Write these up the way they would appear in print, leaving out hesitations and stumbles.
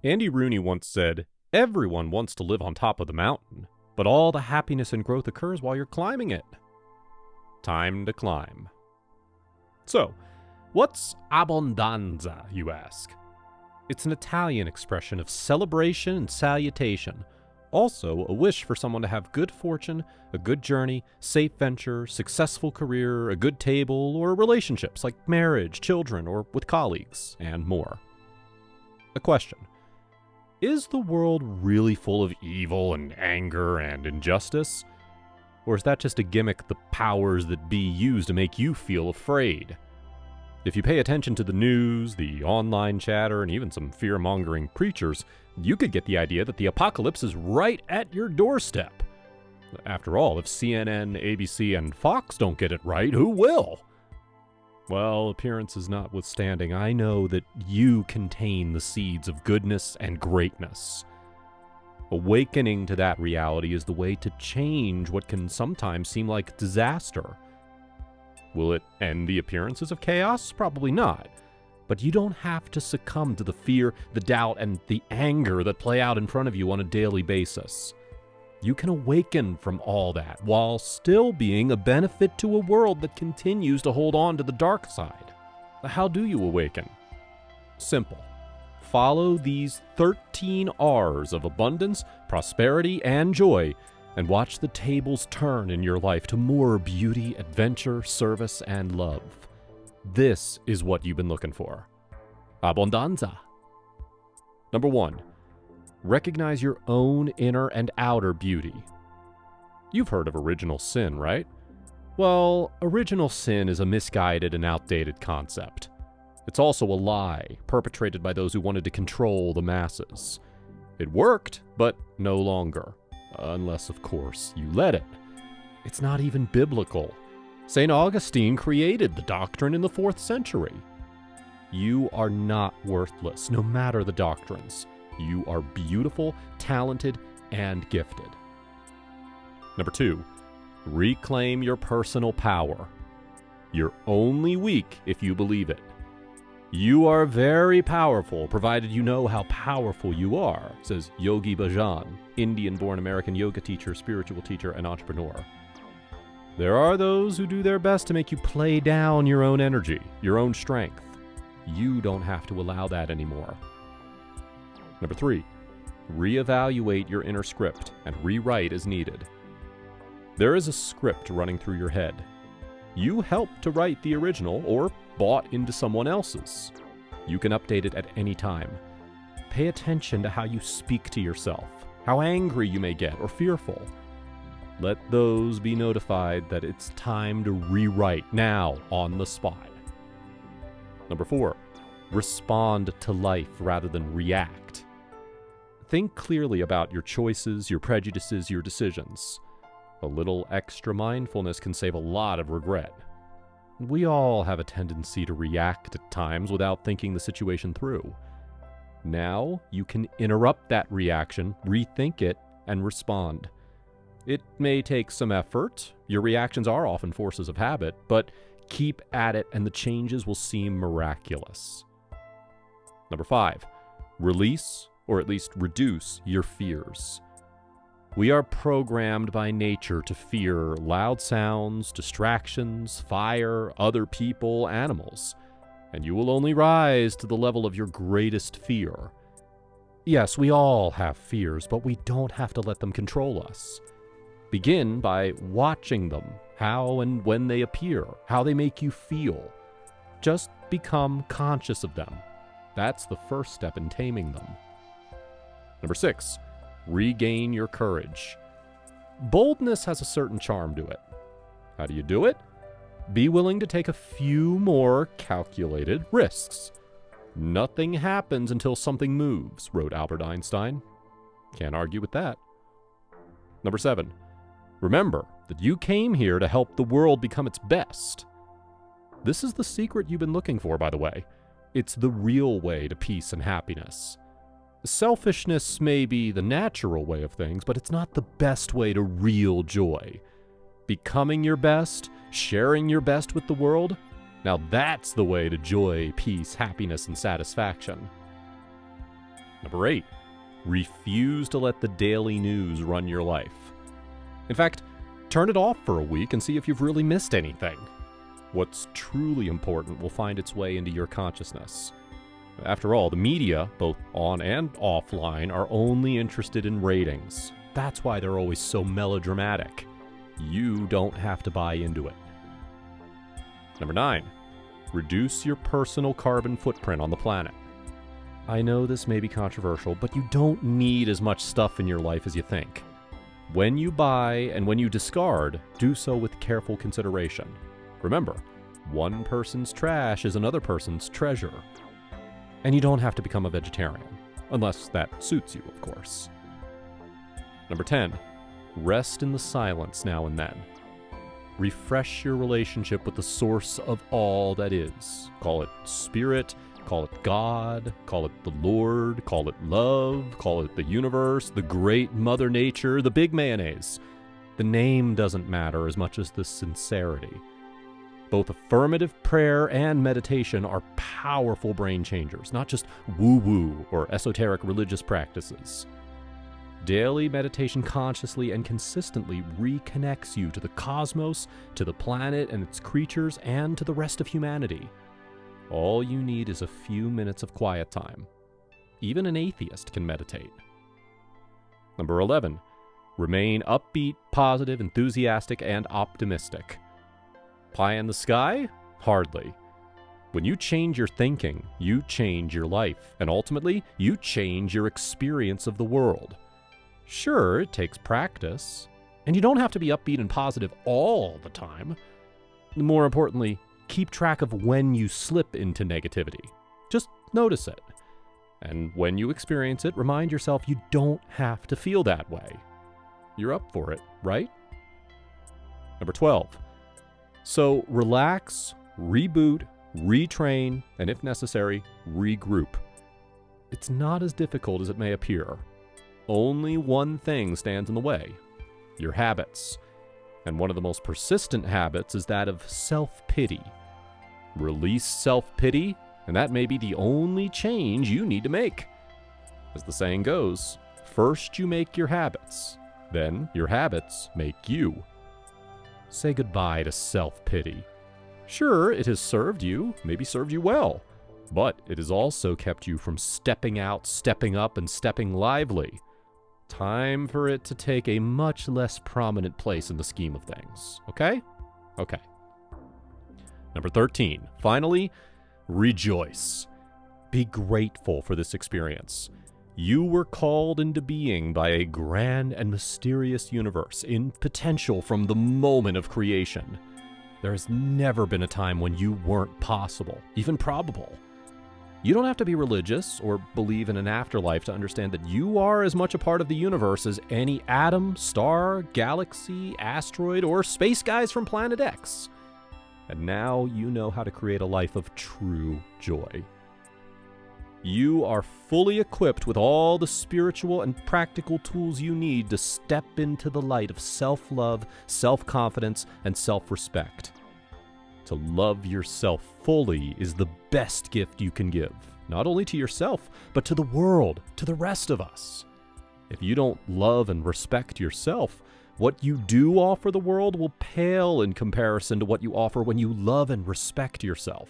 Andy Rooney once said, "Everyone wants to live on top of the mountain, but all the happiness and growth occurs while you're climbing it." Time to climb. So, what's abbondanza, you ask? It's an Italian expression of celebration and salutation, also a wish for someone to have good fortune, a good journey, safe venture, successful career, a good table, or relationships like marriage, children, or with colleagues, and more. A question. Is the world really full of evil and anger and injustice? Or is that just a gimmick the powers that be use to make you feel afraid? If you pay attention to the news, the online chatter, and even some fear-mongering preachers, you could get the idea that the apocalypse is right at your doorstep. After all, if CNN, ABC, and Fox don't get it right, who will? Well, appearances notwithstanding, I know that you contain the seeds of goodness and greatness. Awakening to that reality is the way to change what can sometimes seem like disaster. Will it end the appearances of chaos? Probably not. But you don't have to succumb to the fear, the doubt, and the anger that play out in front of you on a daily basis. You can awaken from all that while still being a benefit to a world that continues to hold on to the dark side. How do you awaken? Simple. Follow these 13 R's of abundance, prosperity, and joy, and watch the tables turn in your life to more beauty, adventure, service, and love. This is what you've been looking for. Abbondanza. Number 1. Recognize your own inner and outer beauty. You've heard of original sin, right? Well, original sin is a misguided and outdated concept. It's also a lie, perpetrated by those who wanted to control the masses. It worked, but no longer. Unless, of course, you let it. It's not even biblical. St. Augustine created the doctrine in the 4th century. You are not worthless, no matter the doctrines. You are beautiful, talented, and gifted. Number 2, reclaim your personal power. You're only weak if you believe it. You are very powerful, provided you know how powerful you are, says Yogi Bhajan, Indian-born American yoga teacher, spiritual teacher, and entrepreneur. There are those who do their best to make you play down your own energy, your own strength. You don't have to allow that anymore. Number 3, reevaluate your inner script and rewrite as needed. There is a script running through your head. You helped to write the original or bought into someone else's. You can update it at any time. Pay attention to how you speak to yourself, how angry you may get or fearful. Let those be notified that it's time to rewrite now on the spot. Number 4, respond to life rather than react. Think clearly about your choices, your prejudices, your decisions. A little extra mindfulness can save a lot of regret. We all have a tendency to react at times without thinking the situation through. Now you can interrupt that reaction, rethink it, and respond. It may take some effort. Your reactions are often forces of habit, but keep at it and the changes will seem miraculous. Number 5, release or at least reduce your fears. We are programmed by nature to fear loud sounds, distractions, fire, other people, animals, and you will only rise to the level of your greatest fear. Yes, we all have fears, but we don't have to let them control us. Begin by watching them, how and when they appear, how they make you feel. Just become conscious of them. That's the first step in taming them. Number 6, regain your courage. Boldness has a certain charm to it. How do you do it? Be willing to take a few more calculated risks. Nothing happens until something moves, wrote Albert Einstein. Can't argue with that. Number 7, remember that you came here to help the world become its best. This is the secret you've been looking for, by the way. It's the real way to peace and happiness. Selfishness may be the natural way of things, but it's not the best way to real joy. Becoming your best, sharing your best with the world, now that's the way to joy, peace, happiness, and satisfaction. Number 8, refuse to let the daily news run your life. In fact, turn it off for a week and see if you've really missed anything. What's truly important will find its way into your consciousness. After all, the media, both on and offline, are only interested in ratings. That's why they're always so melodramatic. You don't have to buy into it. Number 9, reduce your personal carbon footprint on the planet. I know this may be controversial, but you don't need as much stuff in your life as you think. When you buy and when you discard, do so with careful consideration. Remember, one person's trash is another person's treasure. And you don't have to become a vegetarian, unless that suits you, of course. Number 10, rest in the silence now and then. Refresh your relationship with the source of all that is. Call it spirit, call it God, call it the Lord, call it love, call it the universe, the great Mother Nature, the big mayonnaise. The name doesn't matter as much as the sincerity. Both affirmative prayer and meditation are powerful brain changers, not just woo-woo or esoteric religious practices. Daily meditation consciously and consistently reconnects you to the cosmos, to the planet and its creatures, and to the rest of humanity. All you need is a few minutes of quiet time. Even an atheist can meditate. Number 11, remain upbeat, positive, enthusiastic, and optimistic. Pie in the sky? Hardly. When you change your thinking, you change your life, and ultimately, you change your experience of the world. Sure, it takes practice, and you don't have to be upbeat and positive all the time. More importantly, keep track of when you slip into negativity. Just notice it. And when you experience it, remind yourself you don't have to feel that way. You're up for it, right? Number 12. So relax, reboot, retrain, and if necessary, regroup. It's not as difficult as it may appear. Only one thing stands in the way: your habits. And one of the most persistent habits is that of self-pity. Release self-pity, and that may be the only change you need to make. As the saying goes, first you make your habits, then your habits make you. Say goodbye to self-pity. Sure, it has served you, maybe served you well, but it has also kept you from stepping out, stepping up, and stepping lively. Time for it to take a much less prominent place in the scheme of things, okay? Okay. Number 13, finally, rejoice. Be grateful for this experience. You were called into being by a grand and mysterious universe in potential from the moment of creation. There has never been a time when you weren't possible, even probable. You don't have to be religious or believe in an afterlife to understand that you are as much a part of the universe as any atom, star, galaxy, asteroid, or space guys from Planet X. And now you know how to create a life of true joy. You are fully equipped with all the spiritual and practical tools you need to step into the light of self-love, self-confidence, and self-respect. To love yourself fully is the best gift you can give, not only to yourself, but to the world, to the rest of us. If you don't love and respect yourself, what you do offer the world will pale in comparison to what you offer when you love and respect yourself.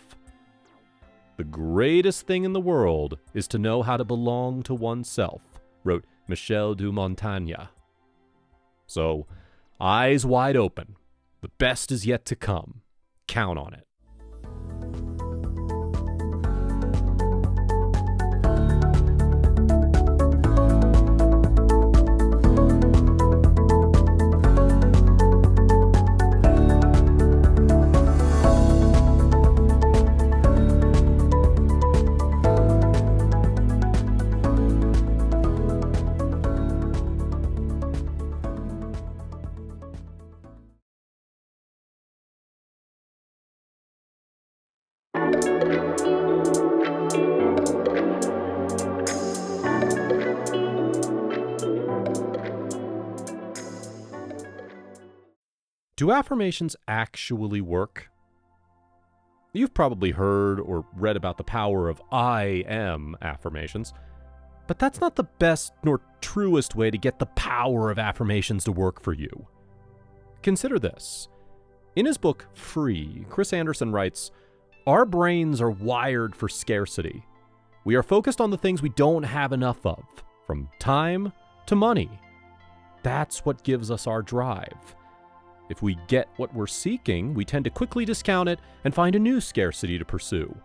The greatest thing in the world is to know how to belong to oneself, wrote Michel de Montaigne. So, eyes wide open. The best is yet to come. Count on it. Do affirmations actually work? You've probably heard or read about the power of I am affirmations. But that's not the best nor truest way to get the power of affirmations to work for you. Consider this. In his book, Free, Chris Anderson writes, "Our brains are wired for scarcity. We are focused on the things we don't have enough of, from time to money. That's what gives us our drive. If we get what we're seeking, we tend to quickly discount it and find a new scarcity to pursue.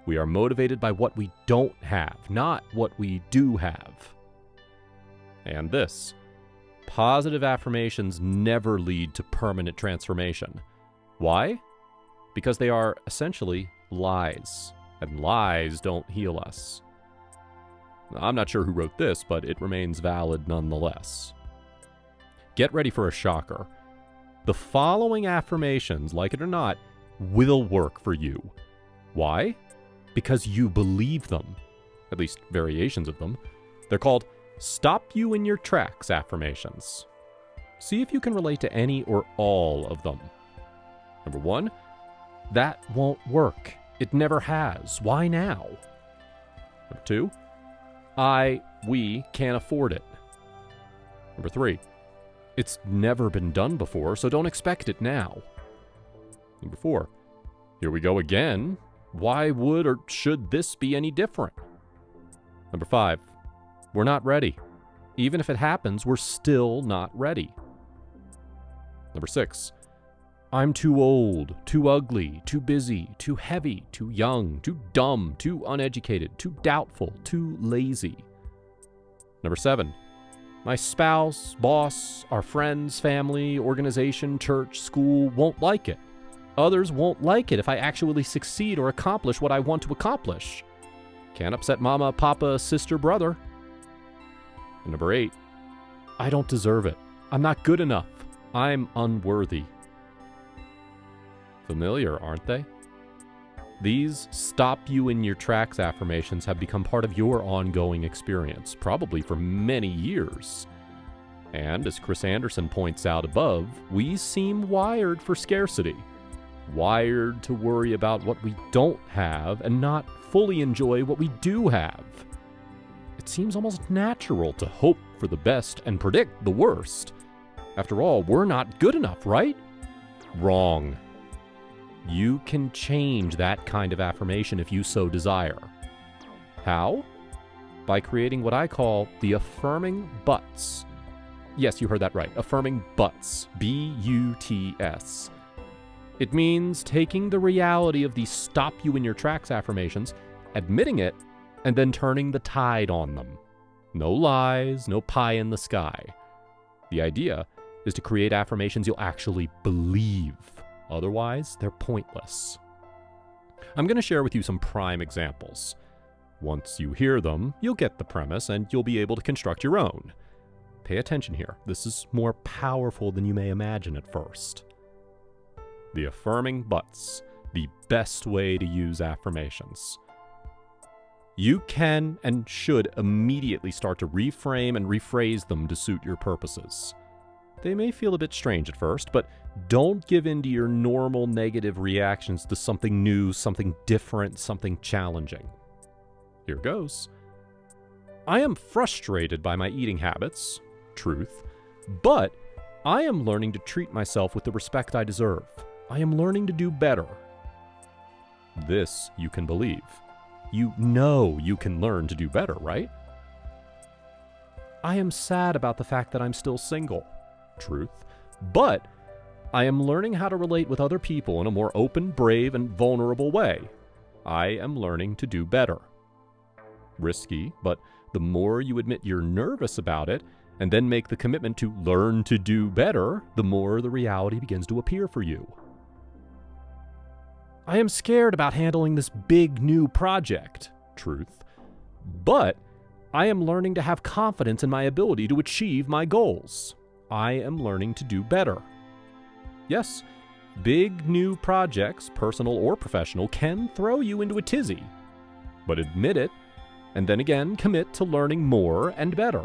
We are motivated by what we don't have, not what we do have." And this. Positive affirmations never lead to permanent transformation. Why? Because they are essentially lies, and lies don't heal us. I'm not sure who wrote this, but it remains valid nonetheless. Get ready for a shocker. The following affirmations, like it or not, will work for you. Why? Because you believe them, at least variations of them. They're called Stop You in Your Tracks affirmations. See if you can relate to any or all of them. Number 1, that won't work. It never has. Why now? Number 2, we can't afford it. Number 3, it's never been done before, so don't expect it now. Number 4, here we go again. Why would or should this be any different? Number 5, we're not ready. Even if it happens, we're still not ready. Number 6, I'm too old, too ugly, too busy, too heavy, too young, too dumb, too uneducated, too doubtful, too lazy. Number 7, my spouse, boss, our friends, family, organization, church, school won't like it. Others won't like it if I actually succeed or accomplish what I want to accomplish. Can't upset mama, papa, sister, brother. And number 8, I don't deserve it. I'm not good enough. I'm unworthy. Familiar, aren't they? These stop you in your tracks affirmations have become part of your ongoing experience, probably for many years. And as Chris Anderson points out above, we seem wired for scarcity. Wired to worry about what we don't have and not fully enjoy what we do have. It seems almost natural to hope for the best and predict the worst. After all, we're not good enough, right? Wrong. You can change that kind of affirmation if you so desire. How? By creating what I call the affirming buts. Yes, you heard that right. Affirming buts. B-U-T-S. It means taking the reality of these stop you in your tracks affirmations, admitting it, and then turning the tide on them. No lies, no pie in the sky. The idea is to create affirmations you'll actually believe. Otherwise, they're pointless. I'm going to share with you some prime examples. Once you hear them, you'll get the premise and you'll be able to construct your own. Pay attention here. This is more powerful than you may imagine at first. The affirming buts, the best way to use affirmations. You can and should immediately start to reframe and rephrase them to suit your purposes. They may feel a bit strange at first, but don't give in to your normal negative reactions to something new, something different, something challenging. Here goes. I am frustrated by my eating habits, truth, but I am learning to treat myself with the respect I deserve. I am learning to do better. This you can believe. You know you can learn to do better, right? I am sad about the fact that I'm still single. Truth. But I am learning how to relate with other people in a more open, brave, and vulnerable way. I am learning to do better. Risky, but the more you admit you're nervous about it, and then make the commitment to learn to do better, the more the reality begins to appear for you. I am scared about handling this big new project. Truth. But I am learning to have confidence in my ability to achieve my goals. I am learning to do better. Yes, big new projects, personal or professional, can throw you into a tizzy. But admit it, and then again commit to learning more and better.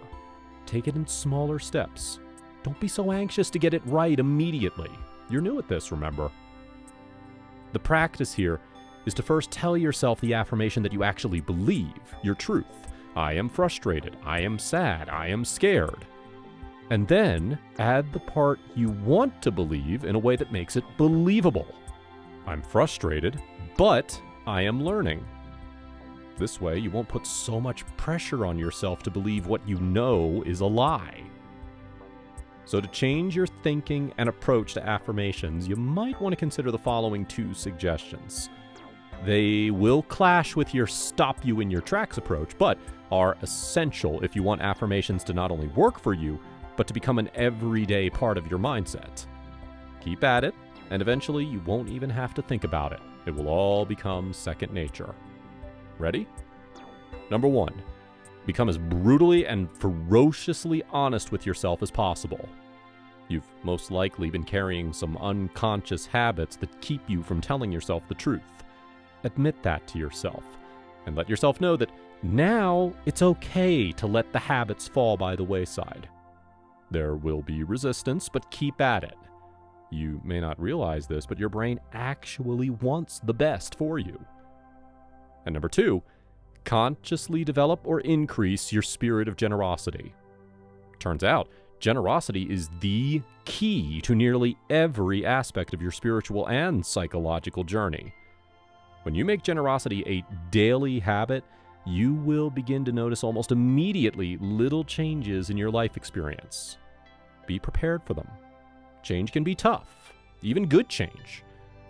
Take it in smaller steps. Don't be so anxious to get it right immediately. You're new at this, remember. The practice here is to first tell yourself the affirmation that you actually believe, your truth. I am frustrated. I am sad. I am scared. And then add the part you want to believe in a way that makes it believable. I'm frustrated, but I am learning. This way, you won't put so much pressure on yourself to believe what you know is a lie. So to change your thinking and approach to affirmations, you might want to consider the following 2 suggestions. They will clash with your stop you in your tracks approach, but are essential if you want affirmations to not only work for you, but to become an everyday part of your mindset. Keep at it, and eventually you won't even have to think about it. It will all become second nature. Ready? Number 1, become as brutally and ferociously honest with yourself as possible. You've most likely been carrying some unconscious habits that keep you from telling yourself the truth. Admit that to yourself, and let yourself know that now it's okay to let the habits fall by the wayside. There will be resistance, but keep at it. You may not realize this, but your brain actually wants the best for you. And number 2, consciously develop or increase your spirit of generosity. Turns out, generosity is the key to nearly every aspect of your spiritual and psychological journey. When you make generosity a daily habit, you will begin to notice almost immediately little changes in your life experience. Be prepared for them. Change can be tough, even good change.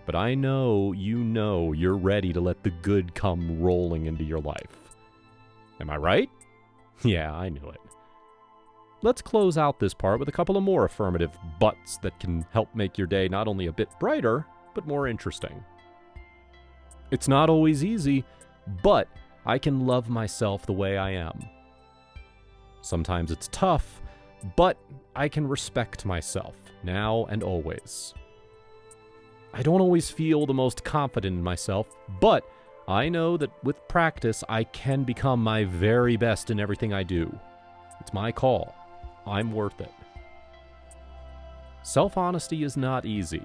But I know you're ready to let the good come rolling into your life. Am I right? Yeah, I knew it. Let's close out this part with a couple of more affirmative buts that can help make your day not only a bit brighter, but more interesting. It's not always easy, but I can love myself the way I am. Sometimes it's tough, but I can respect myself, now and always. I don't always feel the most confident in myself, but I know that with practice, I can become my very best in everything I do. It's my call. I'm worth it. Self-honesty is not easy.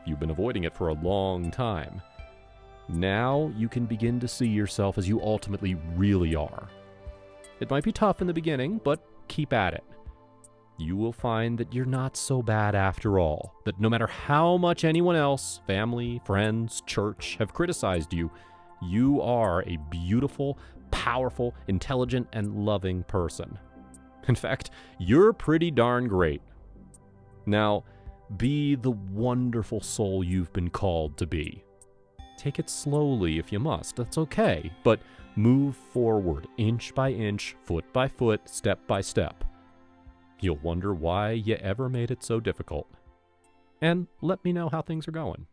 You've been avoiding it for a long time. Now you can begin to see yourself as you ultimately really are. It might be tough in the beginning, but keep at it. You will find that you're not so bad after all, that no matter how much anyone else, family, friends, church, have criticized you, you are a beautiful, powerful, intelligent, and loving person. In fact, you're pretty darn great. Now, be the wonderful soul you've been called to be. Take it slowly if you must, that's okay, but move forward inch by inch, foot by foot, step by step. You'll wonder why you ever made it so difficult. And let me know how things are going.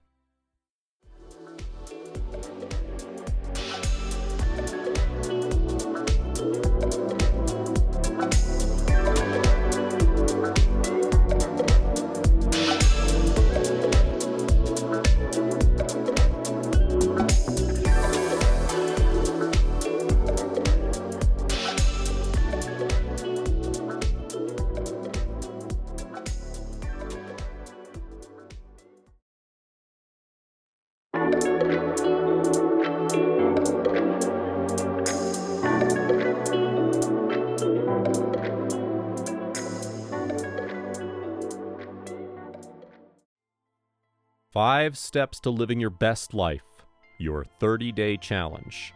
Five steps to living your best life, your 30-day challenge.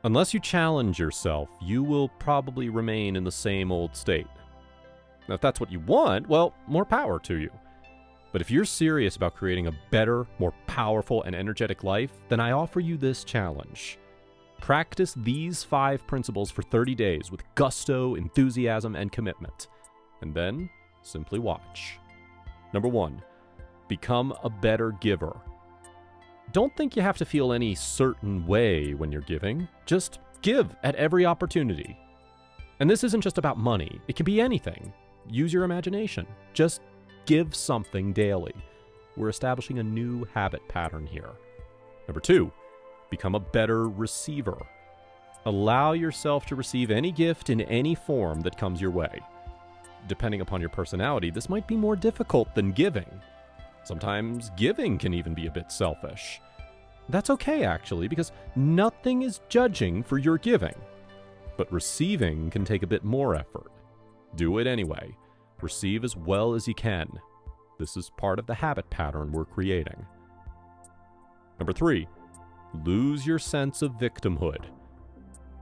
Unless you challenge yourself, you will probably remain in the same old state. Now, if that's what you want, well, more power to you. But if you're serious about creating a better, more powerful, and energetic life, then I offer you this challenge. Practice these 5 principles for 30 days with gusto, enthusiasm, and commitment. And then, simply watch. Number 1. Become a better giver. Don't think you have to feel any certain way when you're giving. Just give at every opportunity. And this isn't just about money. It can be anything. Use your imagination. Just give something daily. We're establishing a new habit pattern here. Number 2, become a better receiver. Allow yourself to receive any gift in any form that comes your way. Depending upon your personality, this might be more difficult than giving. Sometimes giving can even be a bit selfish. That's okay, actually, because nothing is judging for your giving. but receiving can take a bit more effort. Do it anyway. Receive as well as you can. This is part of the habit pattern we're creating. Number 3, lose your sense of victimhood.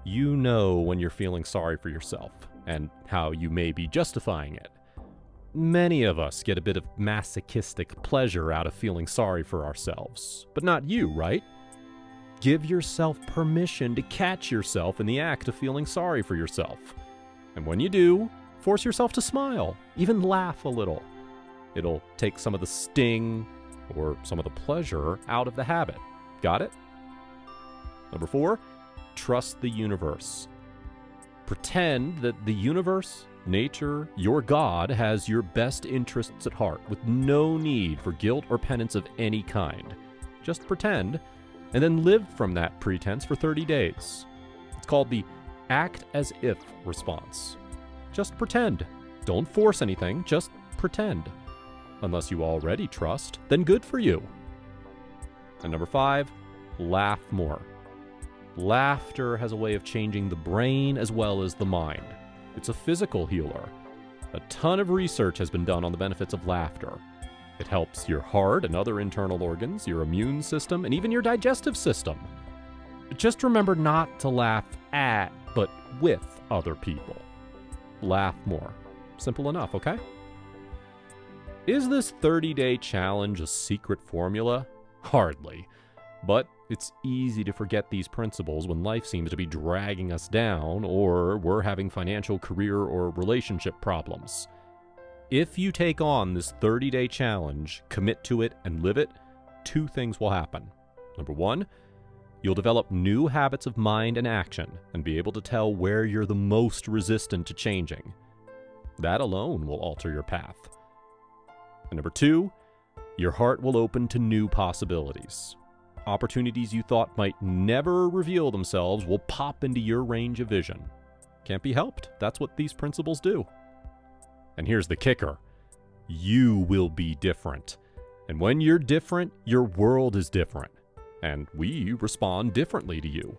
You know when you're feeling sorry for yourself and how you may be justifying it. Many of us get a bit of masochistic pleasure out of feeling sorry for ourselves, but not you, right? Give yourself permission to catch yourself in the act of feeling sorry for yourself. And when you do, force yourself to smile, even laugh a little. It'll take some of the sting or some of the pleasure out of the habit. Got it? Number 4, trust the universe. Pretend that the universe, nature, your God has your best interests at heart with no need for guilt or penance of any kind. Just pretend, and then live from that pretense for 30 days. It's called the act as if response. Just pretend. Don't force anything, just pretend. Unless you already trust, then good for you. And number 5, laugh more. Laughter has a way of changing the brain as well as the mind. It's a physical healer. A ton of research has been done on the benefits of laughter. It helps your heart and other internal organs, your immune system, and even your digestive system. Just remember not to laugh at, but with other people. Laugh more. Simple enough, okay? Is this 30-day challenge a secret formula? Hardly. But it's easy to forget these principles when life seems to be dragging us down or we're having financial, career, or relationship problems. If you take on this 30-day challenge, commit to it, and live it, 2 things will happen. Number 1, you'll develop new habits of mind and action and be able to tell where you're the most resistant to changing. That alone will alter your path. And number 2, your heart will open to new possibilities. Opportunities you thought might never reveal themselves will pop into your range of vision. Can't be helped. That's what these principles do. And here's the kicker. You will be different. And when you're different, your world is different. And we respond differently to you.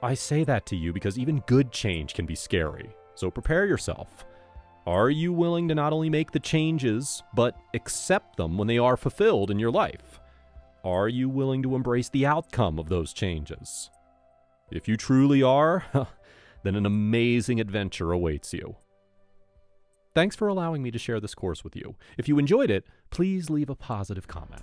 I say that to you because even good change can be scary. So prepare yourself. Are you willing to not only make the changes, but accept them when they are fulfilled in your life? Are you willing to embrace the outcome of those changes? If you truly are, then an amazing adventure awaits you. Thanks for allowing me to share this course with you. If you enjoyed it, please leave a positive comment.